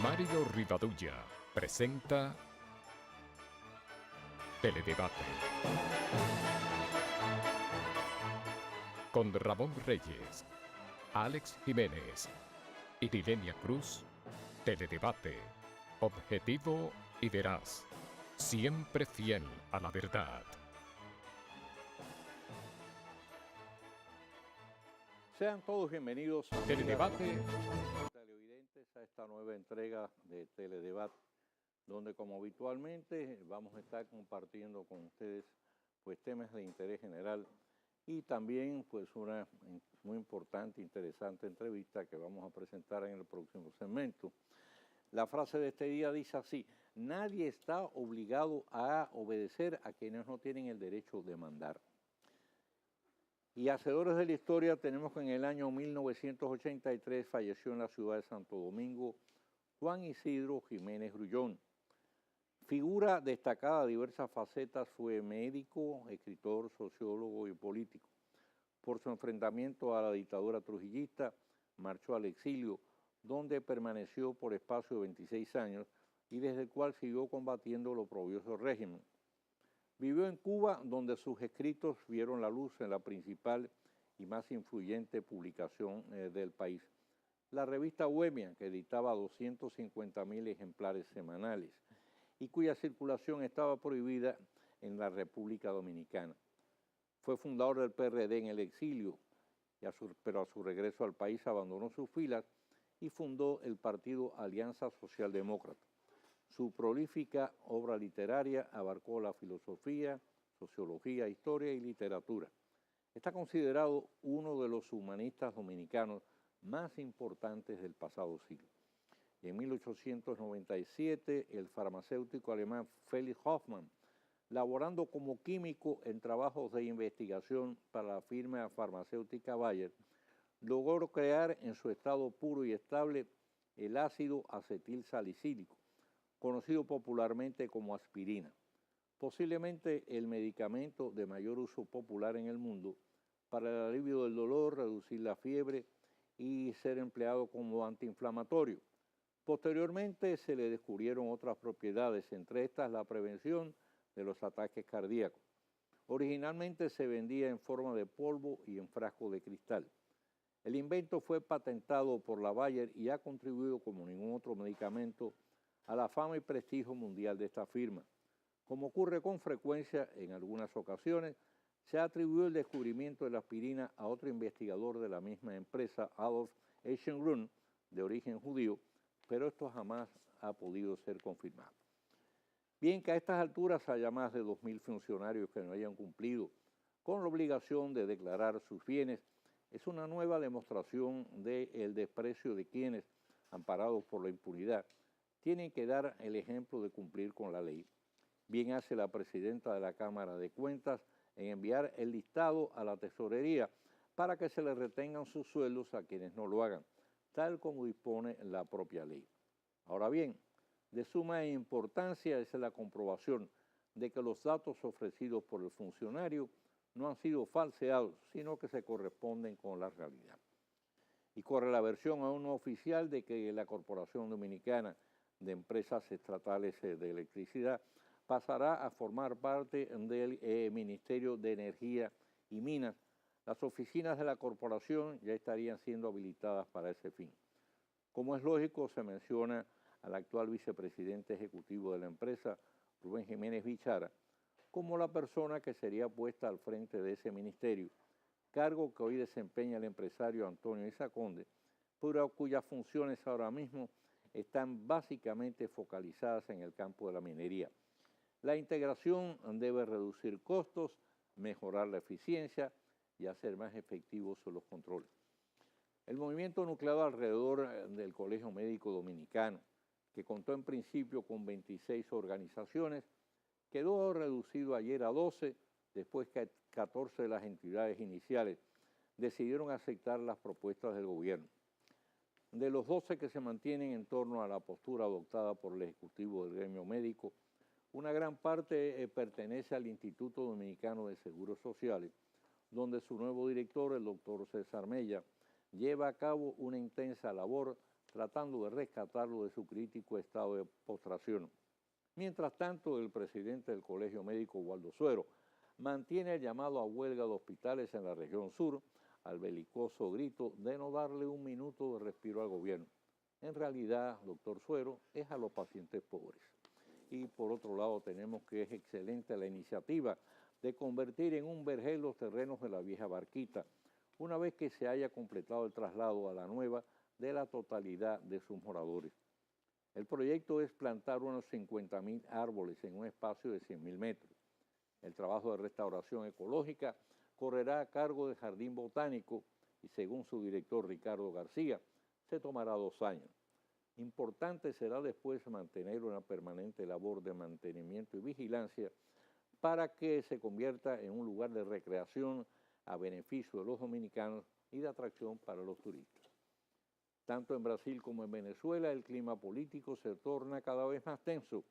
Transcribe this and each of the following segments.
Mario Rivadulla presenta Teledebate con Ramón Reyes, Alex Jiménez y Rilenia Cruz. Teledebate, objetivo y veraz, siempre fiel a la verdad. Sean todos bienvenidos a Teledebate televidentes a esta nueva entrega de Teledebate, donde como habitualmente vamos a estar compartiendo con ustedes pues temas de interés general y también pues una muy importante, interesante entrevista que vamos a presentar en el próximo segmento. La frase de este día dice así: nadie está obligado a obedecer a quienes no tienen el derecho de mandar. Y hacedores de la historia, tenemos que en el año 1983 falleció en la ciudad de Santo Domingo Juan Isidro Jiménez Grullón. Figura destacada de diversas facetas, fue médico, escritor, sociólogo y político. Por su enfrentamiento a la dictadura trujillista, marchó al exilio, donde permaneció por espacio de 26 años y desde el cual siguió combatiendo el oprobioso régimen. Vivió en Cuba, donde sus escritos vieron la luz en la principal y más influyente publicación del país, la revista Bohemia, que editaba 250.000 ejemplares semanales y cuya circulación estaba prohibida en la República Dominicana. Fue fundador del PRD en el exilio, pero a su regreso al país abandonó sus filas y fundó el partido Alianza Socialdemócrata. Su prolífica obra literaria abarcó la filosofía, sociología, historia y literatura. Está considerado uno de los humanistas dominicanos más importantes del pasado siglo. Y en 1897, el farmacéutico alemán Felix Hoffmann, laborando como químico en trabajos de investigación para la firma farmacéutica Bayer, logró crear en su estado puro y estable el ácido acetilsalicílico, conocido popularmente como aspirina, posiblemente el medicamento de mayor uso popular en el mundo para el alivio del dolor, reducir la fiebre y ser empleado como antiinflamatorio. Posteriormente se le descubrieron otras propiedades, entre estas la prevención de los ataques cardíacos. Originalmente se vendía en forma de polvo y en frasco de cristal. El invento fue patentado por la Bayer y ha contribuido como ningún otro medicamento a la fama y prestigio mundial de esta firma. Como ocurre con frecuencia en algunas ocasiones, se atribuyó el descubrimiento de la aspirina a otro investigador de la misma empresa, Adolf Eichengrun, de origen judío, pero esto jamás ha podido ser confirmado. Bien, que a estas alturas haya más de 2.000 funcionarios que no hayan cumplido con la obligación de declarar sus bienes es una nueva demostración del desprecio de quienes, amparados por la impunidad, tienen que dar el ejemplo de cumplir con la ley. Bien hace la presidenta de la Cámara de Cuentas en enviar el listado a la tesorería para que se le retengan sus sueldos a quienes no lo hagan, tal como dispone la propia ley. Ahora bien, de suma importancia es la comprobación de que los datos ofrecidos por el funcionario no han sido falseados, sino que se corresponden con la realidad. Y corre la versión aún no oficial de que la Corporación Dominicana de Empresas Estatales de Electricidad pasará a formar parte del Ministerio de Energía y Minas. Las oficinas de la corporación ya estarían siendo habilitadas para ese fin. Como es lógico, se menciona al actual vicepresidente ejecutivo de la empresa, Rubén Jiménez Bichara, como la persona que sería puesta al frente de ese ministerio, cargo que hoy desempeña el empresario Antonio Isaconde, pero cuyas funciones ahora mismo están básicamente focalizadas en el campo de la minería. La integración debe reducir costos, mejorar la eficiencia y hacer más efectivos los controles. El movimiento nucleado alrededor del Colegio Médico Dominicano, que contó en principio con 26 organizaciones, quedó reducido ayer a 12, después que 14 de las entidades iniciales decidieron aceptar las propuestas del gobierno. De los 12 que se mantienen en torno a la postura adoptada por el Ejecutivo del Gremio Médico, una gran parte pertenece al Instituto Dominicano de Seguros Sociales, donde su nuevo director, el doctor César Mella, lleva a cabo una intensa labor tratando de rescatarlo de su crítico estado de postración. Mientras tanto, el presidente del Colegio Médico, Waldo Suero, mantiene el llamado a huelga de hospitales en la región sur al belicoso grito de no darle un minuto de respiro al gobierno. En realidad, doctor Suero, es a los pacientes pobres. Y por otro lado tenemos que es excelente la iniciativa de convertir en un vergel los terrenos de la vieja Barquita, una vez que se haya completado el traslado a la nueva de la totalidad de sus moradores. El proyecto es plantar unos 50.000 árboles en un espacio de 100.000 metros. El trabajo de restauración ecológica correrá a cargo del Jardín Botánico y, según su director Ricardo García, se tomará 2 años. Importante será después mantener una permanente labor de mantenimiento y vigilancia para que se convierta en un lugar de recreación a beneficio de los dominicanos y de atracción para los turistas. Tanto en Brasil como en Venezuela el clima político se torna cada vez más tenso.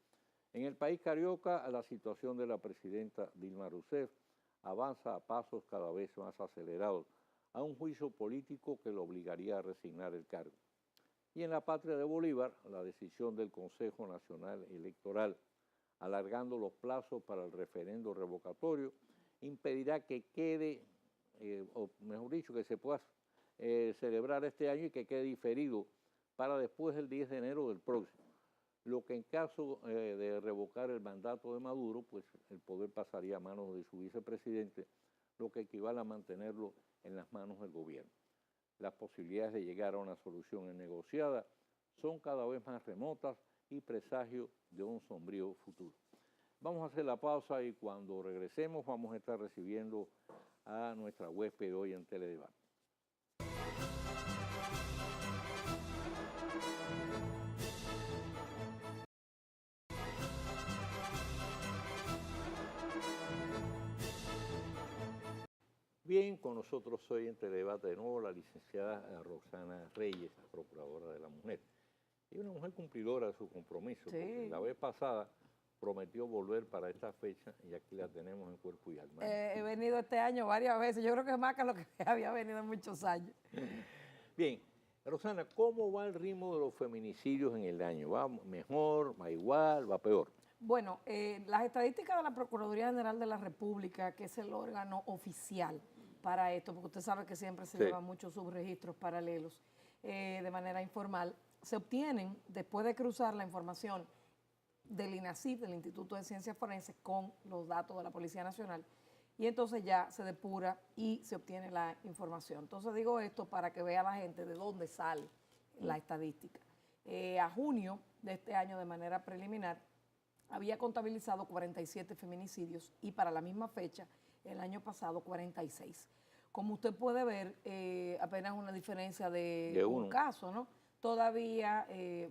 En el país carioca la situación de la presidenta Dilma Rousseff avanza a pasos cada vez más acelerados a un juicio político que lo obligaría a resignar el cargo. Y en la patria de Bolívar, la decisión del Consejo Nacional Electoral, alargando los plazos para el referendo revocatorio, impedirá que quede, o mejor dicho, que se pueda celebrar este año y que quede diferido para después del 10 de enero del próximo. Lo que en caso de revocar el mandato de Maduro, pues el poder pasaría a manos de su vicepresidente, lo que equivale a mantenerlo en las manos del gobierno. Las posibilidades de llegar a una solución negociada son cada vez más remotas y presagio de un sombrío futuro. Vamos a hacer la pausa y cuando regresemos vamos a estar recibiendo a nuestra huésped hoy en Teledebate. Bien, con nosotros hoy en Teledebate de nuevo la licenciada Roxana Reyes, la Procuradora de la Mujer. Y una mujer cumplidora de su compromiso, Sí. porque la vez pasada prometió volver para esta fecha y aquí la tenemos en cuerpo y alma. He venido este año varias veces, yo creo que es más que lo que había venido en muchos años. Bien, Roxana, ¿cómo va el ritmo de los feminicidios en el año? ¿Va mejor, va igual, va peor? Bueno, las estadísticas de la Procuraduría General de la República, que es el órgano oficial para esto, porque usted sabe que siempre se llevan muchos subregistros paralelos de manera informal, se obtienen después de cruzar la información del INACIF, del Instituto de Ciencias Forenses, con los datos de la Policía Nacional, y entonces ya se depura y se obtiene la información. Entonces digo esto para que vea la gente de dónde sale la estadística. A junio de este año, de manera preliminar, había contabilizado 47 feminicidios y para la misma fecha, el año pasado, 46. Como usted puede ver, apenas una diferencia de un caso, ¿no? Todavía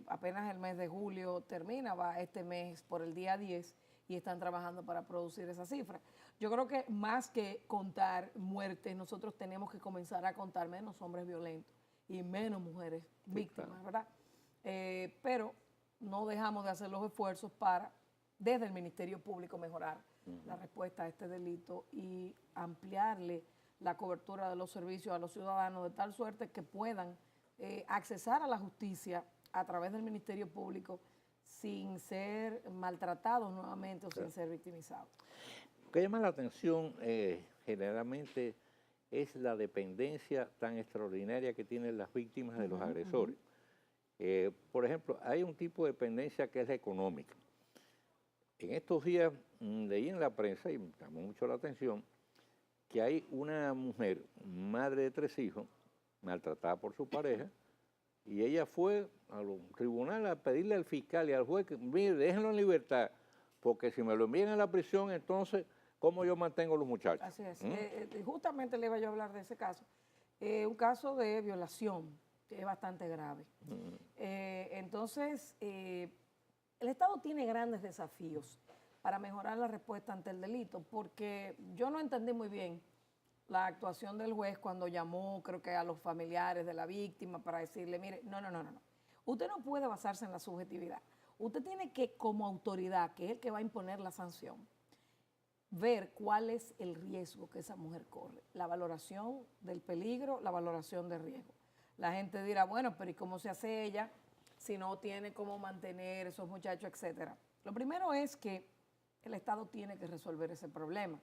apenas el mes de julio termina, va este mes por el día 10 y están trabajando para producir esa cifra. Yo creo que más que contar muertes, nosotros tenemos que comenzar a contar menos hombres violentos y menos mujeres víctimas, ¿verdad? Pero no dejamos de hacer los esfuerzos para, desde el Ministerio Público, mejorar la respuesta a este delito y ampliarle la cobertura de los servicios a los ciudadanos de tal suerte que puedan accesar a la justicia a través del Ministerio Público sin ser maltratados nuevamente o sin ser victimizados. Lo que llama la atención generalmente es la dependencia tan extraordinaria que tienen las víctimas de los agresores. Por ejemplo, hay un tipo de dependencia que es la económica. En estos días leí en la prensa, y me llamó mucho la atención, que hay una mujer, madre de 3 hijos, maltratada por su pareja, y ella fue a los tribunales a pedirle al fiscal y al juez que, mire, déjenlo en libertad, porque si me lo envían a la prisión, entonces, ¿cómo yo mantengo a los muchachos? Así es. Justamente le iba yo a hablar de ese caso. Un caso de violación, que es bastante grave. Entonces, el Estado tiene grandes desafíos para mejorar la respuesta ante el delito, porque yo no entendí muy bien la actuación del juez cuando llamó, creo que a los familiares de la víctima para decirle, mire, no. Usted no puede basarse en la subjetividad. Usted tiene que, como autoridad, que es el que va a imponer la sanción, ver cuál es el riesgo que esa mujer corre, la valoración del peligro, la valoración de riesgo. La gente dirá, bueno, pero ¿y cómo se hace ella si no tiene cómo mantener esos muchachos, etcétera? Lo primero es que el Estado tiene que resolver ese problema.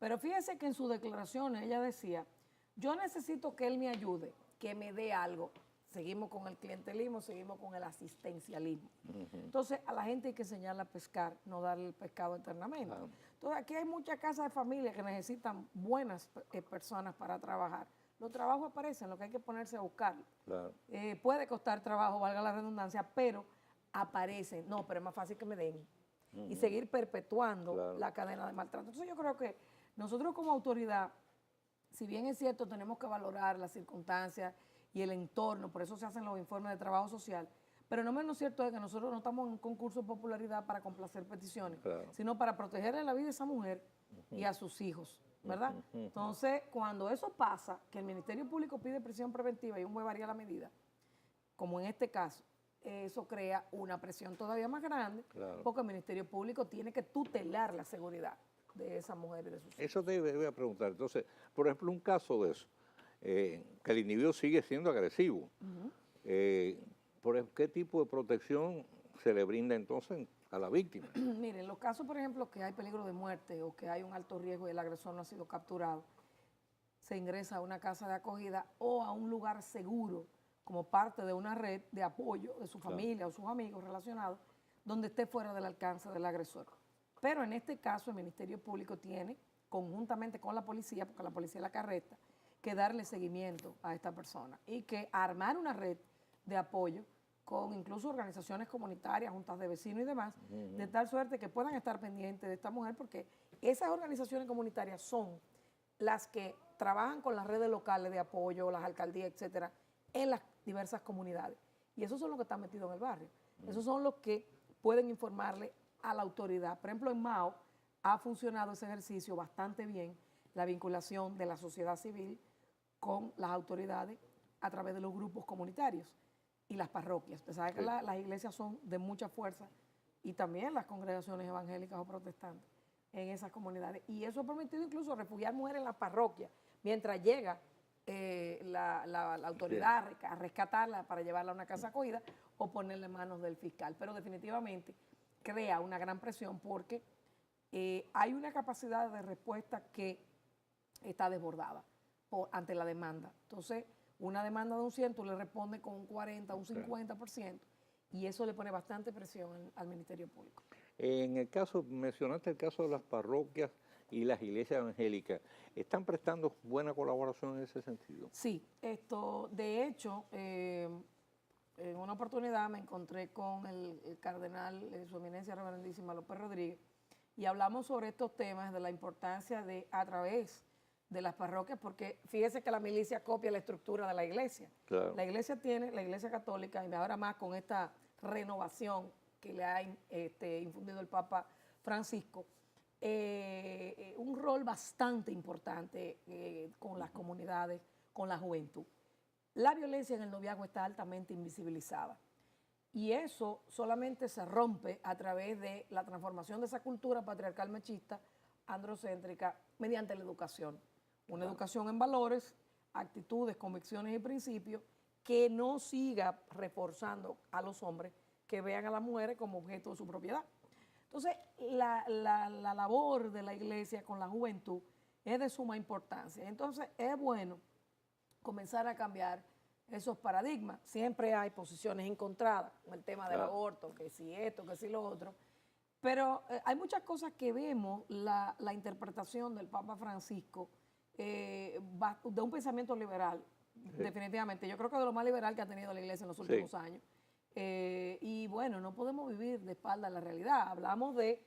Pero fíjese que en sus declaraciones ella decía, yo necesito que él me ayude, que me dé algo. Seguimos con el clientelismo, seguimos con el asistencialismo. Entonces, a la gente hay que enseñarle a pescar, no darle el pescado eternamente. Entonces, aquí hay muchas casas de familia que necesitan buenas personas para trabajar. Los trabajos aparecen, lo que hay que ponerse a buscarlo. Claro. Puede costar trabajo, valga la redundancia, pero aparecen. No, pero es más fácil que me den. Y seguir perpetuando la cadena de maltrato. Entonces, yo creo que nosotros como autoridad, si bien es cierto, tenemos que valorar las circunstancias y el entorno, por eso se hacen los informes de trabajo social, pero no menos cierto es que nosotros no estamos en un concurso de popularidad para complacer peticiones, sino para protegerle la vida a esa mujer y a sus hijos, ¿verdad? Entonces, cuando eso pasa, que el Ministerio Público pide prisión preventiva y un juez varía la medida, como en este caso, eso crea una presión todavía más grande, porque el Ministerio Público tiene que tutelar la seguridad de esa mujer y de sus hijos. Eso te voy a preguntar. Entonces, por ejemplo, un caso de eso, que el individuo sigue siendo agresivo. ¿Qué tipo de protección se le brinda entonces a la víctima? Miren, en los casos, por ejemplo, que hay peligro de muerte o que hay un alto riesgo y el agresor no ha sido capturado, se ingresa a una casa de acogida o a un lugar seguro como parte de una red de apoyo de su familia o sus amigos relacionados, donde esté fuera del alcance del agresor. Pero en este caso el Ministerio Público tiene, conjuntamente con la policía, porque la policía la carreta, que darle seguimiento a esta persona y que armar una red de apoyo con incluso organizaciones comunitarias, juntas de vecinos y demás, de tal suerte que puedan estar pendientes de esta mujer, porque esas organizaciones comunitarias son las que trabajan con las redes locales de apoyo, las alcaldías, etcétera, en las diversas comunidades. Y esos son los que están metidos en el barrio. Esos son los que pueden informarle a la autoridad. Por ejemplo, en Mao ha funcionado ese ejercicio bastante bien, la vinculación de la sociedad civil con las autoridades a través de los grupos comunitarios y las parroquias. Usted sabe que las iglesias son de mucha fuerza y también las congregaciones evangélicas o protestantes en esas comunidades. Y eso ha permitido incluso refugiar mujeres en las parroquias mientras llega la autoridad a rescatarla para llevarla a una casa acogida o ponerla en manos del fiscal. Pero definitivamente crea una gran presión porque hay una capacidad de respuesta que está desbordada ante la demanda. Entonces, una demanda de un 100, tú le respondes con un 40, un 50%, y eso le pone bastante presión al Ministerio Público. En el caso, mencionaste el caso de las parroquias y las iglesias evangélicas, ¿están prestando buena colaboración en ese sentido? Sí, de hecho, en una oportunidad me encontré con el cardenal, su eminencia reverendísima López Rodríguez, y hablamos sobre estos temas de la importancia de, a través de las parroquias, porque fíjese que la milicia copia la estructura de la iglesia. Claro. La iglesia católica, y ahora más con esta renovación que le ha infundido el Papa Francisco, un rol bastante importante con las comunidades, con la juventud. La violencia en el noviazgo está altamente invisibilizada y eso solamente se rompe a través de la transformación de esa cultura patriarcal machista, androcéntrica, mediante la educación. Una educación en valores, actitudes, convicciones y principios que no siga reforzando a los hombres que vean a las mujeres como objeto de su propiedad. Entonces, la labor de la iglesia con la juventud es de suma importancia. Entonces, es bueno comenzar a cambiar esos paradigmas. Siempre hay posiciones encontradas con el tema del aborto, que si esto, que si lo otro. Pero hay muchas cosas que vemos, la interpretación del Papa Francisco, de un pensamiento liberal, definitivamente. Yo creo que de lo más liberal que ha tenido la iglesia en los últimos años. Y bueno, no podemos vivir de espalda a la realidad. Hablamos de,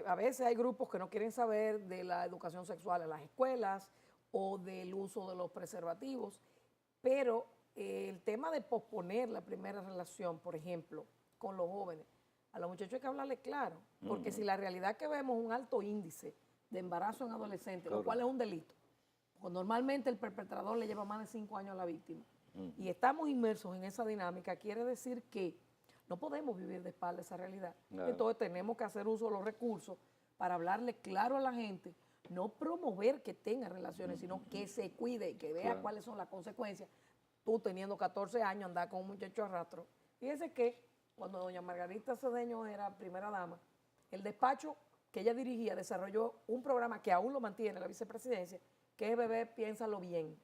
a veces hay grupos que no quieren saber de la educación sexual en las escuelas o del uso de los preservativos, pero el tema de posponer la primera relación, por ejemplo, con los jóvenes, a los muchachos hay que hablarles claro, porque si la realidad que vemos es un alto índice de embarazo en adolescentes, lo cual es un delito, porque normalmente el perpetrador le lleva más de 5 años a la víctima, y estamos inmersos en esa dinámica, quiere decir que no podemos vivir de espalda esa realidad. Entonces tenemos que hacer uso de los recursos para hablarle claro a la gente, no promover que tenga relaciones, sino que se cuide y que vea cuáles son las consecuencias. tú teniendo 14 años andar con un muchacho a rastro. Fíjese que cuando doña Margarita Cedeño era primera dama, el despacho que ella dirigía desarrolló un programa que aún lo mantiene la vicepresidencia, que es Bebé Piénsalo Bien,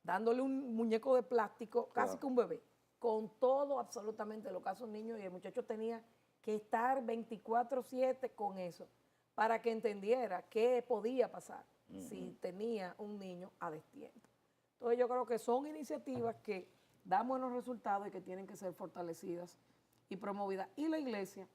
dándole un muñeco de plástico, casi que un bebé, con todo absolutamente lo que hace un niño, y el muchacho tenía que estar 24/7 con eso, para que entendiera qué podía pasar si tenía un niño a destiempo. Entonces yo creo que son iniciativas que dan buenos resultados y que tienen que ser fortalecidas y promovidas. Y la iglesia,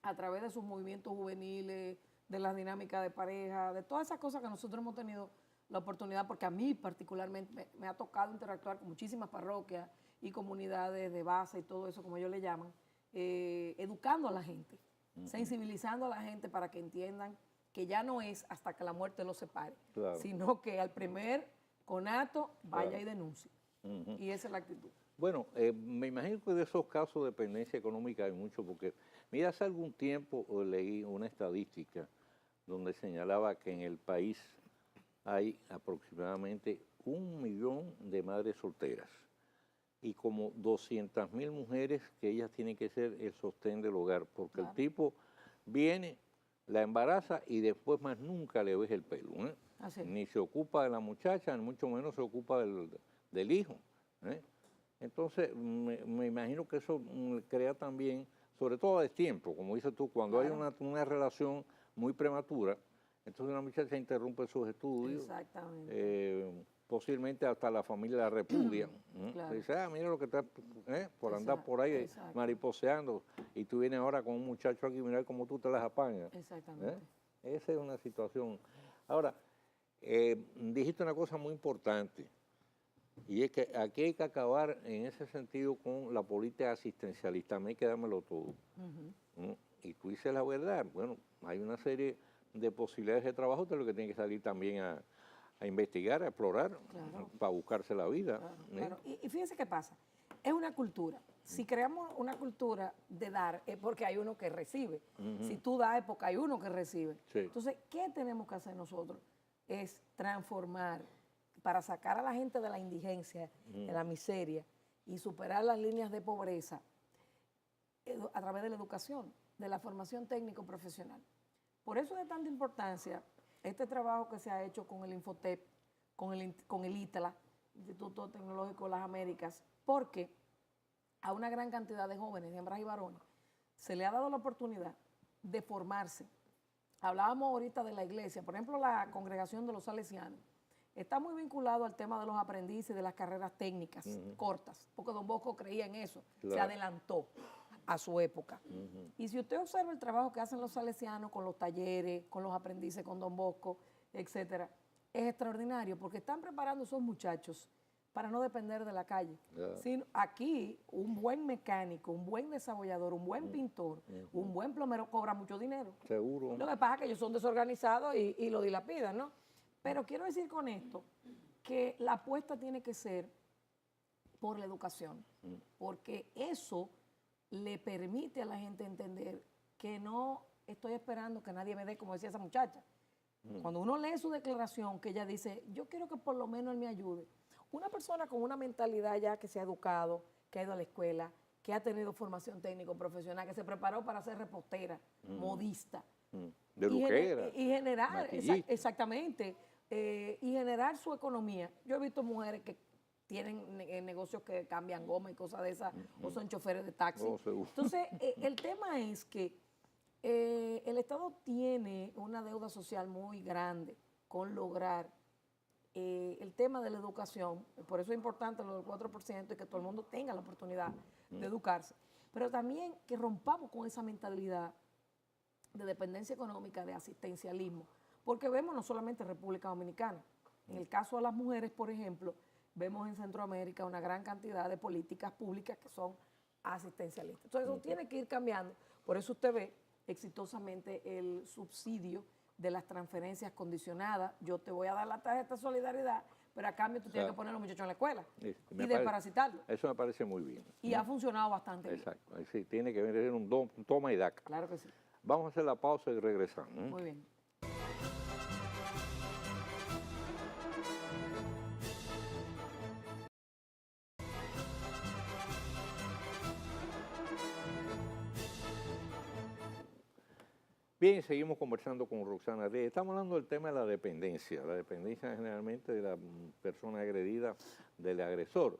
a través de sus movimientos juveniles, de las dinámicas de pareja, de todas esas cosas que nosotros hemos tenido la oportunidad, porque a mí particularmente me ha tocado interactuar con muchísimas parroquias y comunidades de base y todo eso, como ellos le llaman, educando a la gente, sensibilizando a la gente para que entiendan que ya no es hasta que la muerte los separe, sino que al primer conato vaya y denuncie. Y esa es la actitud. Bueno, me imagino que de esos casos de dependencia económica hay mucho, porque mira, hace algún tiempo leí una estadística donde señalaba que en el país hay aproximadamente 1 millón de madres solteras y como 200.000 mujeres que ellas tienen que ser el sostén del hogar, porque el tipo viene, la embaraza y después más nunca le ves el pelo, ¿eh? Ni se ocupa de la muchacha, ni mucho menos se ocupa del hijo, ¿eh? Entonces, me imagino que eso crea también, sobre todo a destiempo, como dices tú, cuando hay una relación muy prematura, entonces una muchacha interrumpe sus estudios, posiblemente hasta la familia la repudia. Se dice, mira lo que está por andar por ahí mariposeando, y tú vienes ahora con un muchacho aquí, mira cómo tú te las apañas. Exactamente. Esa es una situación. Ahora, dijiste una cosa muy importante, y es que aquí hay que acabar en ese sentido con la política asistencialista. A mí hay que dármelo todo. Y tú dices la verdad. Bueno, hay una serie de posibilidades de trabajo, de lo que tiene que salir también a investigar, a explorar, para buscarse la vida. Claro. Y fíjense qué pasa. Es una cultura. Si creamos una cultura de dar, es porque hay uno que recibe. Si tú das, es porque hay uno que recibe. Entonces, ¿qué tenemos que hacer nosotros? Es transformar, para sacar a la gente de la indigencia, de la miseria, y superar las líneas de pobreza a través de la educación, de la formación técnico-profesional. Por eso es de tanta importancia este trabajo que se ha hecho con el Infotep, con el ITLA, Instituto Tecnológico de las Américas, porque a una gran cantidad de jóvenes, hembras y varones, se le ha dado la oportunidad de formarse. Hablábamos ahorita de la iglesia, por ejemplo, la congregación de los salesianos está muy vinculado al tema de los aprendices de las carreras técnicas cortas, porque Don Bosco creía en eso, se adelantó a su época. Y si usted observa el trabajo que hacen los salesianos con los talleres, con los aprendices, con Don Bosco, etcétera, es extraordinario, porque están preparando a esos muchachos para no depender de la calle. Sino aquí, un buen mecánico, un buen desarrollador, un buen pintor, un buen plomero cobra mucho dinero. Seguro. Lo que pasa es que ellos son desorganizados y lo dilapidan, ¿no? Pero quiero decir con esto que la apuesta tiene que ser por la educación, porque eso le permite a la gente entender que no estoy esperando que nadie me dé, como decía esa muchacha. Cuando uno lee su declaración, que ella dice, yo quiero que por lo menos él me ayude. Una persona con una mentalidad ya que se ha educado, que ha ido a la escuela, que ha tenido formación técnico-profesional, que se preparó para ser repostera, modista. De luquera. Y generar, exactamente, y generar su economía. Yo he visto mujeres que tienen negocios que cambian goma y cosas de esas, o son choferes de taxi. Entonces, el tema es que el Estado tiene una deuda social muy grande con lograr el tema de la educación. Por eso es importante lo del 4% y que todo el mundo tenga la oportunidad de educarse. Pero también que rompamos con esa mentalidad de dependencia económica, de asistencialismo, porque vemos no solamente en República Dominicana, en el caso de las mujeres, por ejemplo, vemos en Centroamérica una gran cantidad de políticas públicas que son asistencialistas. Entonces eso tiene que ir cambiando, por eso usted ve exitosamente el subsidio de las transferencias condicionadas. Yo te voy a dar la tarjeta de solidaridad, pero a cambio tú tienes que poner a los muchachos en la escuela y desparasitarlos. Eso me parece muy bien. Y ha funcionado bastante bien. Exacto, sí, tiene que venir un toma y daca. Claro que sí. Vamos a hacer la pausa y regresamos. Muy bien. Bien, seguimos conversando con Roxana Reyes. Estamos hablando del tema de la dependencia generalmente de la persona agredida del agresor.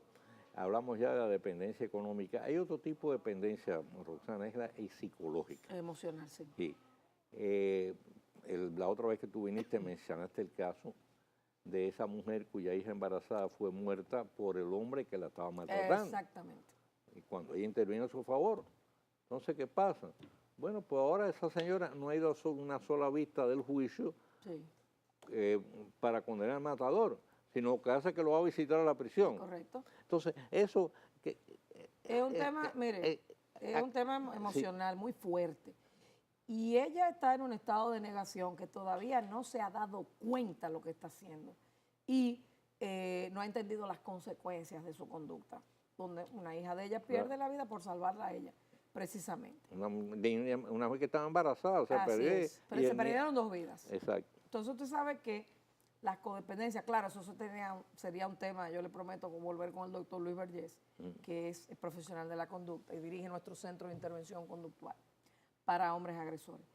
Hablamos ya de la dependencia económica. Hay otro tipo de dependencia, Roxana, es la psicológica. Emocional, sí. Sí. La otra vez que tú viniste mencionaste el caso de esa mujer cuya hija embarazada fue muerta por el hombre que la estaba maltratando. Exactamente. Y cuando ella intervino a su favor. Entonces, ¿qué pasa? Bueno, pues ahora esa señora no ha ido a una sola vista del juicio Sí, para condenar al matador, sino que hace que lo va a visitar a la prisión. correcto. Entonces, eso... Que, Es un tema, mire, es un tema emocional muy fuerte. Y ella está en un estado de negación que todavía no se ha dado cuenta de lo que está haciendo. Y no ha entendido las consecuencias de su conducta, donde una hija de ella pierde la vida por salvarla a ella, precisamente. Una mujer que estaba embarazada, o sea, Así es. Pero se perdieron 2 vidas. Exacto. Entonces usted sabe que las codependencias, claro, eso sería un tema, yo le prometo volver con el doctor Luis Vergés, que es el profesional de la conducta y dirige nuestro centro de intervención conductual para hombres agresores.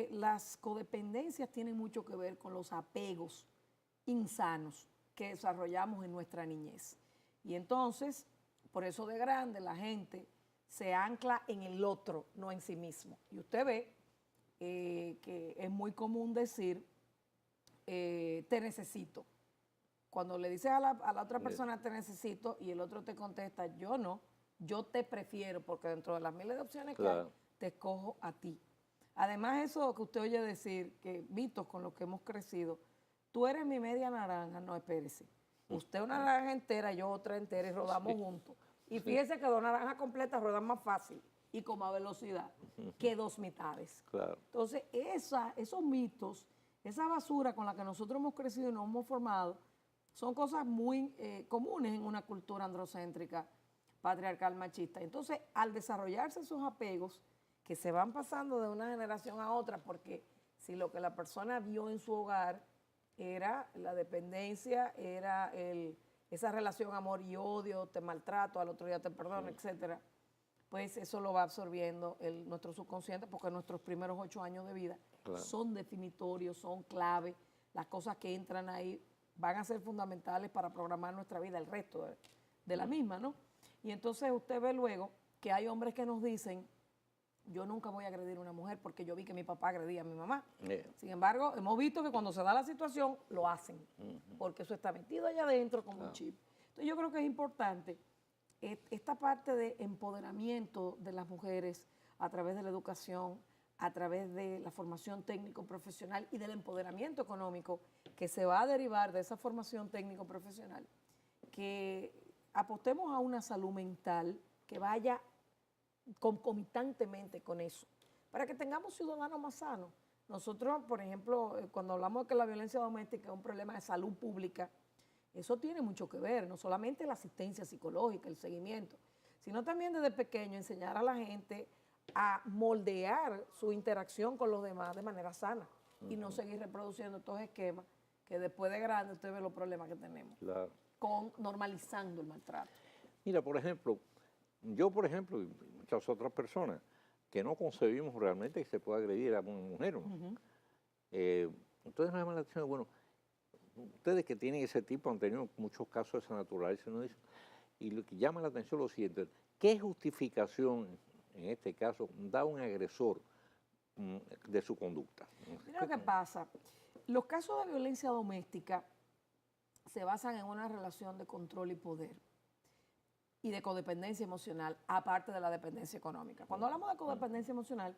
Las codependencias tienen mucho que ver con los apegos insanos que desarrollamos en nuestra niñez. Y entonces, por eso de grande la gente se ancla en el otro, no en sí mismo. Y usted ve que es muy común decir, te necesito. Cuando le dices a la otra persona te necesito y el otro te contesta, yo no, yo te prefiero, porque dentro de las miles de opciones que hay, te escojo a ti. Además, eso que usted oye decir, que Vitos, con lo que hemos crecido, tú eres mi media naranja, no, espérese. Usted una naranja entera, yo otra entera y rodamos juntos. Y fíjese que 2 naranjas completas ruedan más fácil y con más velocidad que 2 mitades. Claro. Entonces, esos mitos, esa basura con la que nosotros hemos crecido y nos hemos formado, son cosas muy comunes en una cultura androcéntrica, patriarcal, machista. Entonces, al desarrollarse esos apegos que se van pasando de una generación a otra, porque si lo que la persona vio en su hogar era la dependencia, era esa relación amor y odio, te maltrato, al otro día te perdono, etcétera, pues eso lo va absorbiendo nuestro subconsciente, porque nuestros primeros 8 años de vida son definitorios, son clave. Las cosas que entran ahí van a ser fundamentales para programar nuestra vida, el resto de la misma, ¿no? Y entonces usted ve luego que hay hombres que nos dicen, yo nunca voy a agredir a una mujer porque yo vi que mi papá agredía a mi mamá. Sin embargo, hemos visto que cuando se da la situación, lo hacen, porque eso está metido allá adentro como un chip. Entonces yo creo que es importante esta parte de empoderamiento de las mujeres a través de la educación, a través de la formación técnico-profesional y del empoderamiento económico que se va a derivar de esa formación técnico-profesional, que apostemos a una salud mental que vaya concomitantemente con eso, para que tengamos ciudadanos más sanos. Nosotros, por ejemplo, cuando hablamos de que la violencia doméstica es un problema de salud pública, eso tiene mucho que ver, no solamente la asistencia psicológica, el seguimiento, sino también desde pequeño enseñar a la gente a moldear su interacción con los demás de manera sana y no seguir reproduciendo estos esquemas que después de grande usted ve los problemas que tenemos, con normalizando el maltrato. Mira, por ejemplo, yo, por ejemplo, y muchas otras personas, que no concebimos realmente que se pueda agredir a una mujer, ¿no? Entonces nos llama la atención, bueno, ustedes que tienen ese tipo han tenido muchos casos de esa naturaleza, ¿no? Y lo que llama la atención es lo siguiente, ¿qué justificación, en este caso, da un agresor de su conducta? Mira lo que pasa, los casos de violencia doméstica se basan en una relación de control y poder y de codependencia emocional, aparte de la dependencia económica. Cuando hablamos de codependencia emocional,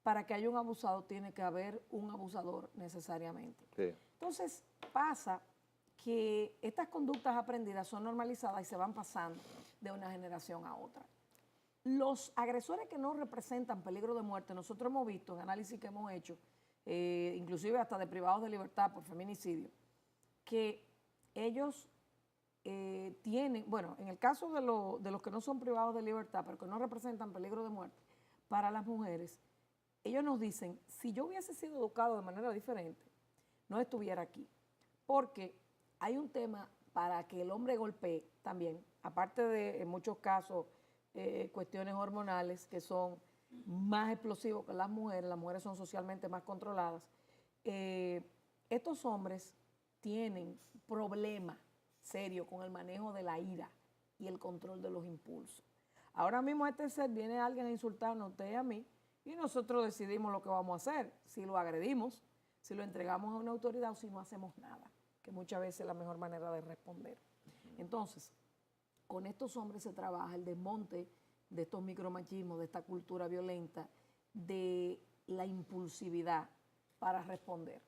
para que haya un abusado tiene que haber un abusador necesariamente. Sí. Entonces pasa que estas conductas aprendidas son normalizadas y se van pasando de una generación a otra. Los agresores que no representan peligro de muerte, nosotros hemos visto en análisis que hemos hecho, inclusive hasta de privados de libertad por feminicidio, que ellos tienen, bueno, en el caso de los que no son privados de libertad, pero que no representan peligro de muerte, para las mujeres, ellos nos dicen, si yo hubiese sido educado de manera diferente, no estuviera aquí. Porque hay un tema para que el hombre golpee también, aparte de, en muchos casos, cuestiones hormonales que son más explosivos que las mujeres son socialmente más controladas, estos hombres tienen problemas serios con el manejo de la ira y el control de los impulsos. Ahora mismo a este set viene alguien a insultarnos a usted y a mí y nosotros decidimos lo que vamos a hacer, si lo agredimos, si lo entregamos a una autoridad o si no hacemos nada, que muchas veces es la mejor manera de responder. Entonces, con estos hombres se trabaja el desmonte de estos micromachismos, de esta cultura violenta, de la impulsividad para responder.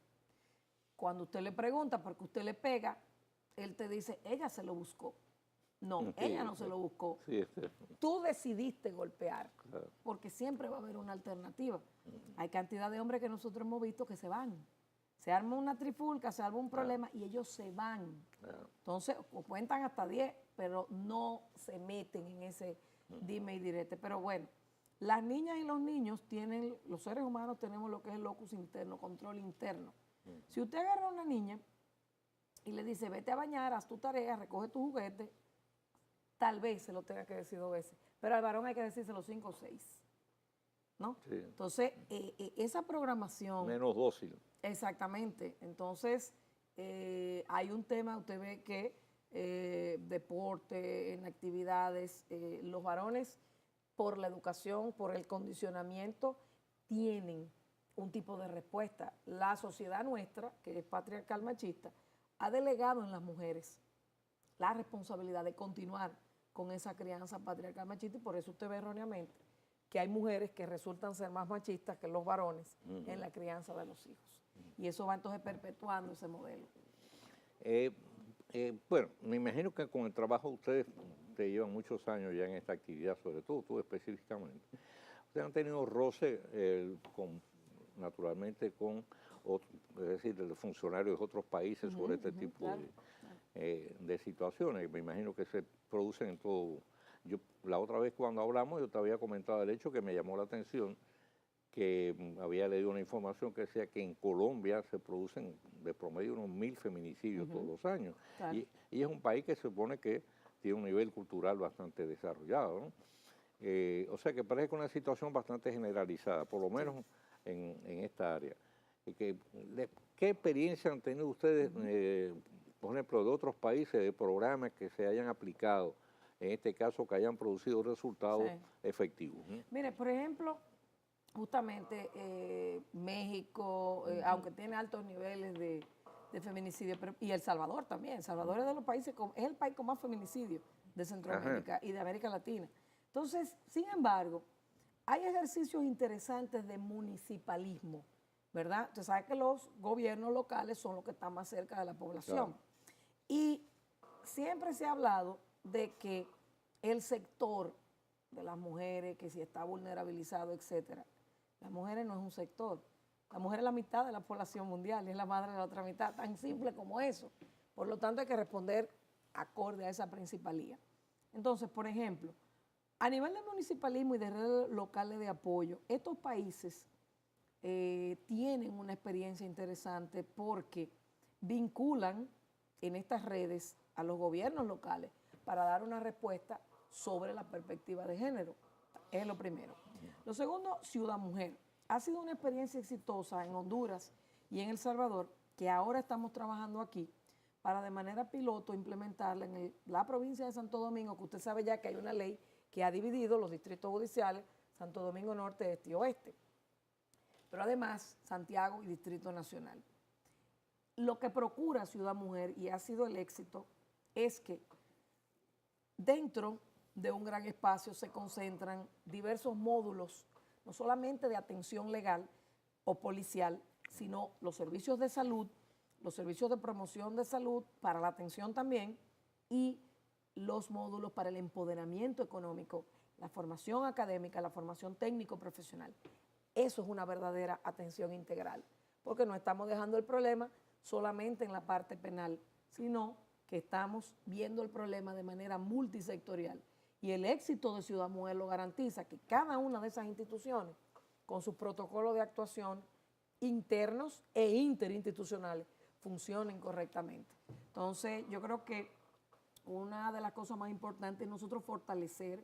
Cuando usted le pregunta por qué usted le pega, él te dice, ella se lo buscó. No, Sí, ella no se lo buscó. Sí, Tú decidiste golpear, claro. porque siempre va a haber una alternativa. Hay cantidad de hombres que nosotros hemos visto que se van. Se arma una trifulca, se arma un problema y ellos se van. Claro. Entonces, o cuentan hasta 10, pero no se meten en ese dime y direte. Pero bueno, las niñas y los niños tienen, los seres humanos tenemos lo que es el locus interno, control interno. Si usted agarra a una niña y le dice, vete a bañar, haz tu tarea, recoge tu juguete, tal vez se lo tenga que decir 2 veces, pero al varón hay que decírselo 5 o 6, ¿no? Sí. Entonces, esa programación... Menos dócil. Exactamente. Entonces, hay un tema, usted ve que deporte, en actividades, los varones, por la educación, por el condicionamiento, tienen un tipo de respuesta. La sociedad nuestra, que es patriarcal machista, ha delegado en las mujeres la responsabilidad de continuar con esa crianza patriarcal machista y por eso usted ve erróneamente que hay mujeres que resultan ser más machistas que los varones en la crianza de los hijos. Y eso va entonces perpetuando ese modelo. Bueno, me imagino que con el trabajo ustedes te llevan muchos años ya en esta actividad, sobre todo tú específicamente. Ustedes han tenido roce naturalmente con es decir, de los funcionarios de otros países sobre este tipo claro, de situaciones. Me imagino que se producen en todo. Yo, la otra vez cuando hablamos, yo te había comentado el hecho que me llamó la atención, que había leído una información que decía que en Colombia se producen de promedio unos 1000 feminicidios todos los años. Claro. Y es un país que se supone que tiene un nivel cultural bastante desarrollado, ¿no? O sea que parece una situación bastante generalizada, por lo menos en esta área. ¿Qué experiencia han tenido ustedes, por ejemplo, de otros países, de programas que se hayan aplicado, en este caso, que hayan producido resultados efectivos? Mire, por ejemplo, justamente México, aunque tiene altos niveles de feminicidio, y El Salvador también. El Salvador es de los países, es el país con más feminicidio de Centroamérica y de América Latina. Entonces, sin embargo, hay ejercicios interesantes de municipalismo, ¿verdad? Usted sabe que los gobiernos locales son los que están más cerca de la población. Claro. Y siempre se ha hablado de que el sector de las mujeres, que si está vulnerabilizado, etcétera, las mujeres no es un sector. La mujer es la mitad de la población mundial y es la madre de la otra mitad, tan simple como eso. Por lo tanto, hay que responder acorde a esa principalía. Entonces, por ejemplo, a nivel de municipalismo y de redes locales de apoyo, estos países tienen una experiencia interesante porque vinculan en estas redes a los gobiernos locales para dar una respuesta sobre la perspectiva de género. Es lo primero. Lo segundo, Ciudad Mujer. Ha sido una experiencia exitosa en Honduras y en El Salvador, que ahora estamos trabajando aquí para de manera piloto implementarla en la provincia de Santo Domingo, que usted sabe ya que hay una ley que ha dividido los distritos judiciales, Santo Domingo Norte, Este y Oeste. Pero además, Santiago y Distrito Nacional. Lo que procura Ciudad Mujer, y ha sido el éxito, es que dentro de un gran espacio se concentran diversos módulos, no solamente de atención legal o policial, sino los servicios de salud, los servicios de promoción de salud para la atención también y los módulos para el empoderamiento económico, la formación académica, la formación técnico-profesional. Eso es una verdadera atención integral, porque no estamos dejando el problema solamente en la parte penal, sino que estamos viendo el problema de manera multisectorial. Y el éxito de Ciudad Mujer lo garantiza que cada una de esas instituciones, con sus protocolos de actuación internos e interinstitucionales, funcionen correctamente. Entonces, yo creo que una de las cosas más importantes es nosotros fortalecer,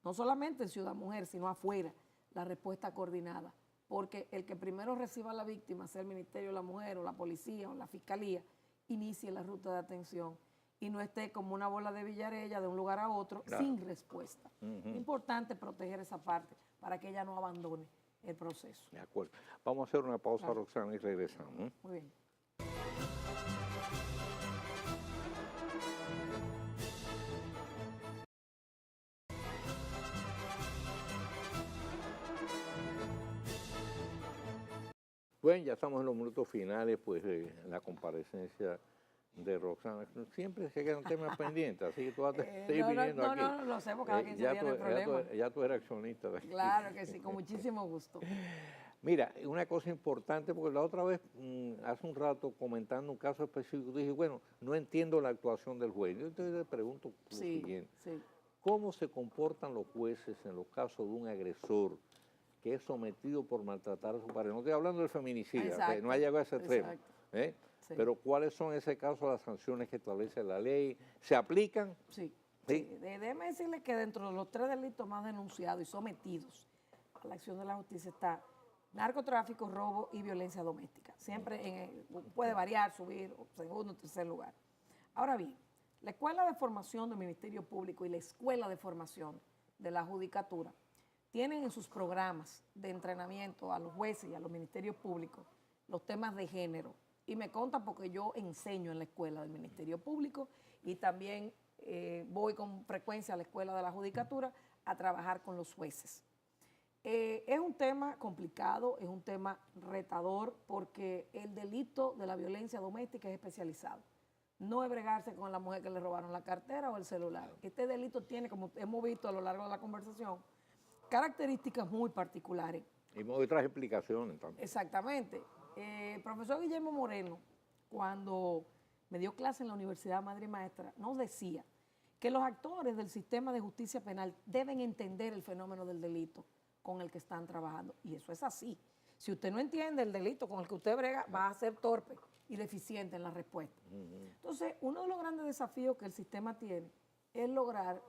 no solamente en Ciudad Mujer, sino afuera, la respuesta coordinada, porque el que primero reciba a la víctima, sea el Ministerio de la Mujer o la policía o la fiscalía, inicie la ruta de atención y no esté como una bola de Villarella de un lugar a otro sin respuesta. Es importante proteger esa parte para que ella no abandone el proceso. De acuerdo. Vamos a hacer una pausa, Roxana, y regresamos. Muy bien. Bueno, ya estamos en los minutos finales, pues, de la comparecencia de Roxana. Siempre se quedan temas pendientes, así que tú vas a seguir viniendo aquí. No, lo sé, porque cada quien se tiene el problema. Ya tú eres accionista de aquí. Claro que sí, con muchísimo gusto. Mira, una cosa importante, porque la otra vez, hace un rato, comentando un caso específico, dije, bueno, no entiendo la actuación del juez. Yo te pregunto lo siguiente. Sí. ¿Cómo se comportan los jueces en los casos de un agresor que es sometido por maltratar a su pareja? No estoy hablando del feminicidio, que no ha llegado a ese extremo. Sí. Pero ¿cuáles son en ese caso las sanciones que establece la ley? ¿Se aplican? Sí. Déjeme decirle que dentro de los 3 delitos más denunciados y sometidos a la acción de la justicia está narcotráfico, robo y violencia doméstica. Siempre puede variar, subir, segundo, tercer lugar. Ahora bien, la Escuela de Formación del Ministerio Público y la Escuela de Formación de la Judicatura tienen en sus programas de entrenamiento a los jueces y a los ministerios públicos los temas de género. Y me consta porque yo enseño en la escuela del Ministerio Público y también voy con frecuencia a la escuela de la Judicatura a trabajar con los jueces. Es un tema complicado, es un tema retador porque el delito de la violencia doméstica es especializado. No es bregarse con la mujer que le robaron la cartera o el celular. Este delito tiene, como hemos visto a lo largo de la conversación, características muy particulares. Y otras explicaciones también. Exactamente. El profesor Guillermo Moreno, cuando me dio clase en la Universidad Madre y Maestra, nos decía que los actores del sistema de justicia penal deben entender el fenómeno del delito con el que están trabajando. Y eso es así. Si usted no entiende el delito con el que usted brega, va a ser torpe y deficiente en la respuesta. Entonces, uno de los grandes desafíos que el sistema tiene es lograr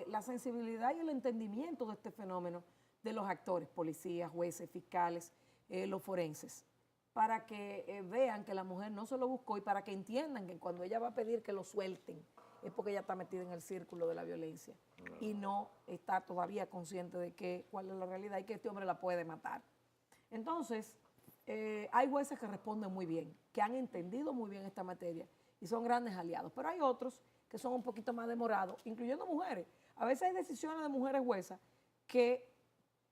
la sensibilidad y el entendimiento de este fenómeno de los actores, policías, jueces, fiscales, los forenses, para que vean que la mujer no se lo buscó y para que entiendan que cuando ella va a pedir que lo suelten es porque ella está metida en el círculo de la violencia y no está todavía consciente de cuál es la realidad y que este hombre la puede matar. Entonces, hay jueces que responden muy bien, que han entendido muy bien esta materia y son grandes aliados, pero hay otros que son un poquito más demorados, incluyendo mujeres. A veces hay decisiones de mujeres juezas que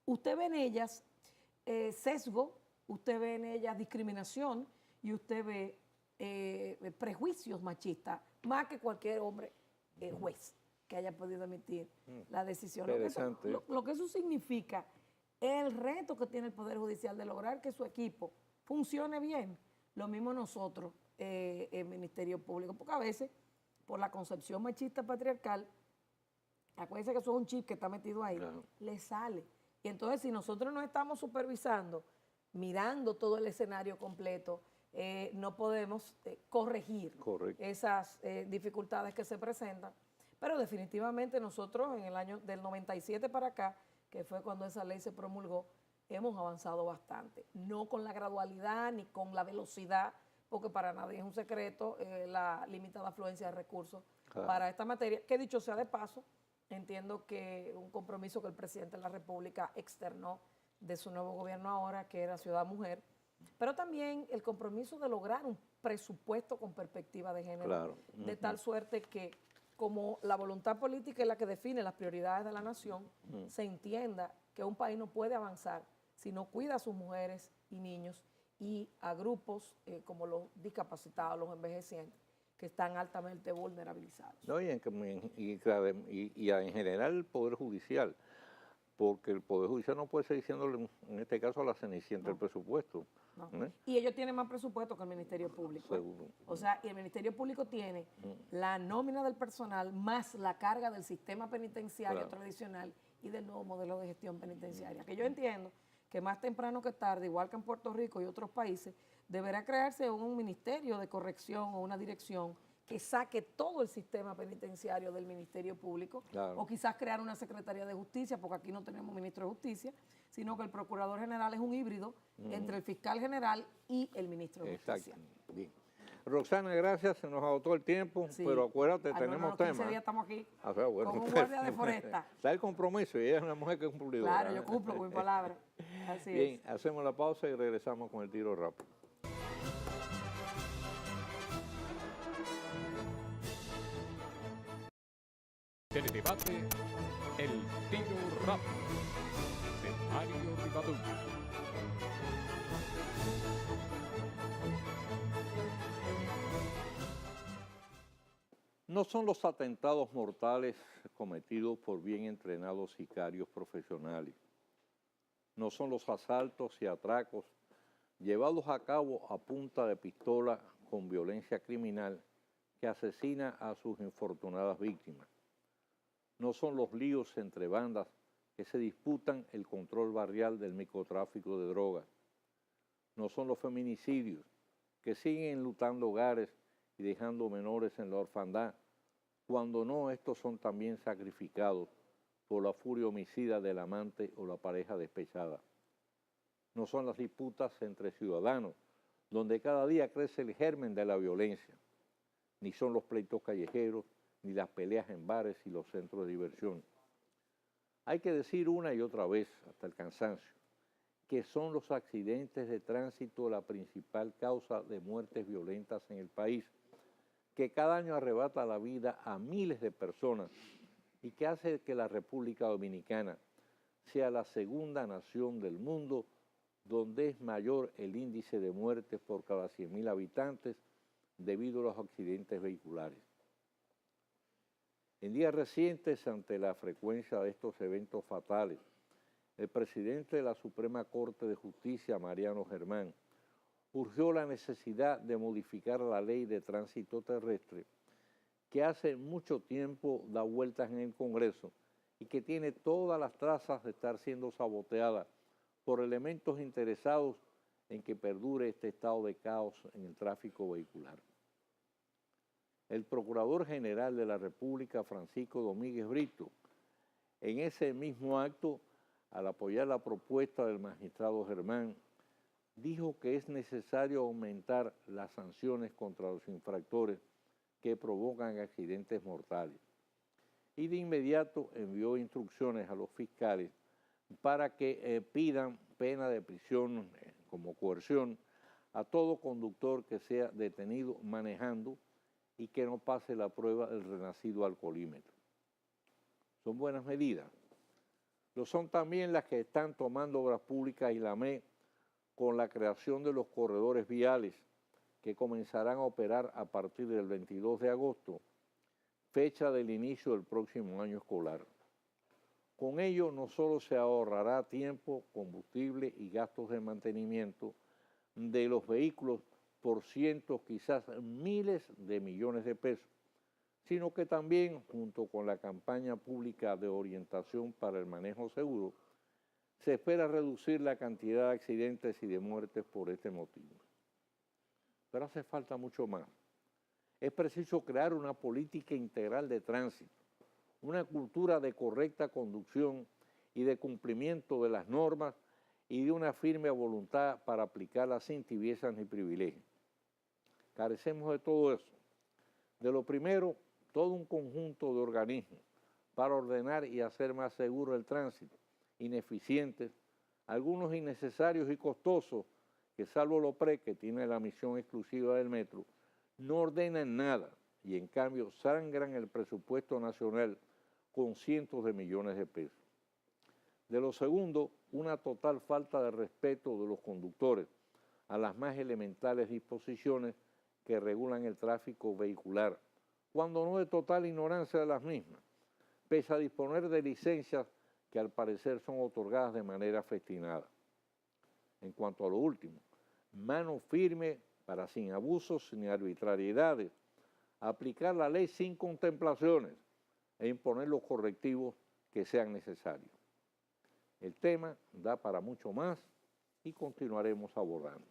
usted ve en ellas sesgo, usted ve en ellas discriminación y usted ve prejuicios machistas, más que cualquier hombre juez que haya podido emitir la decisión. Lo que eso significa es el reto que tiene el Poder Judicial de lograr que su equipo funcione bien. Lo mismo nosotros, el Ministerio Público, porque a veces, por la concepción machista patriarcal, acuérdense que eso es un chip que está metido ahí, le sale. Y entonces, si nosotros no estamos supervisando, mirando todo el escenario completo, no podemos corregir esas dificultades que se presentan. Pero definitivamente nosotros en el año del 97 para acá, que fue cuando esa ley se promulgó, hemos avanzado bastante. No con la gradualidad ni con la velocidad, porque para nadie es un secreto la limitada afluencia de recursos para esta materia, que dicho sea de paso, entiendo que un compromiso que el presidente de la República externó de su nuevo gobierno ahora, que era Ciudad Mujer, pero también el compromiso de lograr un presupuesto con perspectiva de género, de tal suerte que como la voluntad política es la que define las prioridades de la nación, se entienda que un país no puede avanzar si no cuida a sus mujeres y niños y a grupos como los discapacitados, los envejecientes, que están altamente vulnerabilizados. No, y en general el Poder Judicial, porque el Poder Judicial no puede seguir diciéndole, en este caso, a la cenicienta el presupuesto. No. Y ellos tienen más presupuesto que el Ministerio Público. Seguro. O sea, y el Ministerio Público tiene la nómina del personal más la carga del sistema penitenciario tradicional y del nuevo modelo de gestión penitenciaria. Que yo entiendo que más temprano que tarde, igual que en Puerto Rico y otros países, deberá crearse un ministerio de corrección o una dirección que saque todo el sistema penitenciario del Ministerio Público, Claro. o quizás crear una Secretaría de Justicia, porque aquí no tenemos ministro de Justicia, sino que el Procurador General es un híbrido entre el Fiscal General y el Ministro de Justicia. Exacto. Bien. Roxana, gracias, se nos agotó el tiempo, Sí. pero acuérdate, No, tenemos no, 15 temas. días estamos aquí Ah, bueno, con un guardia de foresta. Está el compromiso y ella es una mujer que es cumplidora. Claro, yo cumplo con mi palabra. Así Bien, es. hacemos la pausa y regresamos con el tiro rápido. Teledebate El Tiro Rápido de Mario Rivadavia. No son los atentados mortales cometidos por bien entrenados sicarios profesionales. No son los asaltos y atracos llevados a cabo a punta de pistola con violencia criminal que asesina a sus infortunadas víctimas. No son los líos entre bandas que se disputan el control barrial del microtráfico de drogas. No son los feminicidios que siguen enlutando hogares y dejando menores en la orfandad, cuando no estos son también sacrificados por la furia homicida del amante o la pareja despechada. No son las disputas entre ciudadanos, donde cada día crece el germen de la violencia, ni son los pleitos callejeros, ni las peleas en bares y los centros de diversión. Hay que decir una y otra vez, hasta el cansancio, que son los accidentes de tránsito la principal causa de muertes violentas en el país, que cada año arrebata la vida a miles de personas y que hace que la República Dominicana sea la segunda nación del mundo donde es mayor el índice de muertes por cada 100.000 habitantes debido a los accidentes vehiculares. En días recientes, ante la frecuencia de estos eventos fatales, el presidente de la Suprema Corte de Justicia, Mariano Germán, urgió la necesidad de modificar la ley de tránsito terrestre que hace mucho tiempo da vueltas en el Congreso y que tiene todas las trazas de estar siendo saboteada por elementos interesados en que perdure este estado de caos en el tráfico vehicular. El Procurador General de la República, Francisco Domínguez Brito, en ese mismo acto, al apoyar la propuesta del magistrado Germán, dijo que es necesario aumentar las sanciones contra los infractores que provocan accidentes mortales. Y de inmediato envió instrucciones a los fiscales para que pidan pena de prisión como coerción a todo conductor que sea detenido manejando y que no pase la prueba del renacido alcoholímetro. Son buenas medidas. Lo son también las que están tomando Obras Públicas y la ME con la creación de los corredores viales que comenzarán a operar a partir del 22 de agosto, fecha del inicio del próximo año escolar. Con ello no solo se ahorrará tiempo, combustible y gastos de mantenimiento de los vehículos por cientos, quizás miles de millones de pesos, sino que también, junto con la campaña pública de orientación para el manejo seguro, se espera reducir la cantidad de accidentes y de muertes por este motivo. Pero hace falta mucho más. Es preciso crear una política integral de tránsito, una cultura de correcta conducción y de cumplimiento de las normas y de una firme voluntad para aplicarlas sin tibiezas ni privilegios. Carecemos de todo eso. De lo primero, todo un conjunto de organismos para ordenar y hacer más seguro el tránsito, ineficientes, algunos innecesarios y costosos, que salvo lo PRE, que tiene la misión exclusiva del metro, no ordenan nada y en cambio sangran el presupuesto nacional con cientos de millones de pesos. De lo segundo, una total falta de respeto de los conductores a las más elementales disposiciones que regulan el tráfico vehicular, cuando no de total ignorancia de las mismas, pese a disponer de licencias que al parecer son otorgadas de manera festinada. En cuanto a lo último, mano firme para sin abusos ni arbitrariedades, aplicar la ley sin contemplaciones e imponer los correctivos que sean necesarios. El tema da para mucho más y continuaremos abordando.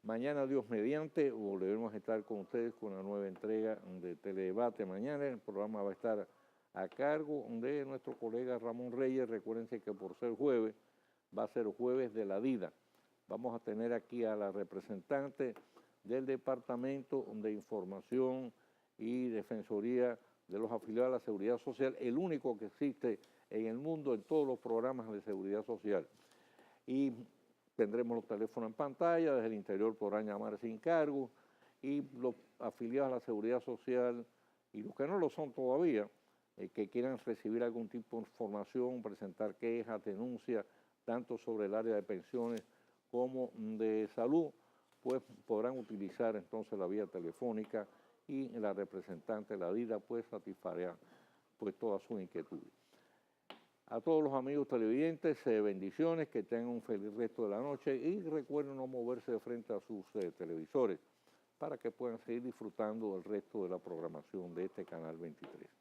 Mañana, Dios mediante, volveremos a estar con ustedes con una nueva entrega de Teledebate. Mañana el programa va a estar a cargo de nuestro colega Ramón Reyes. Recuérdense que por ser jueves, va a ser jueves de la DIDA. Vamos a tener aquí a la representante del Departamento de Información y Defensoría de los afiliados a la Seguridad Social, el único que existe en el mundo en todos los programas de seguridad social. Y tendremos los teléfonos en pantalla, desde el interior podrán llamar sin cargo, y los afiliados a la Seguridad Social y los que no lo son todavía, que quieran recibir algún tipo de información, presentar quejas, denuncias, tanto sobre el área de pensiones como de salud, pues podrán utilizar entonces la vía telefónica y la representante de la DIDA pues satisfará pues todas sus inquietudes. A todos los amigos televidentes, bendiciones, que tengan un feliz resto de la noche y recuerden no moverse de frente a sus televisores para que puedan seguir disfrutando del resto de la programación de este Canal 23.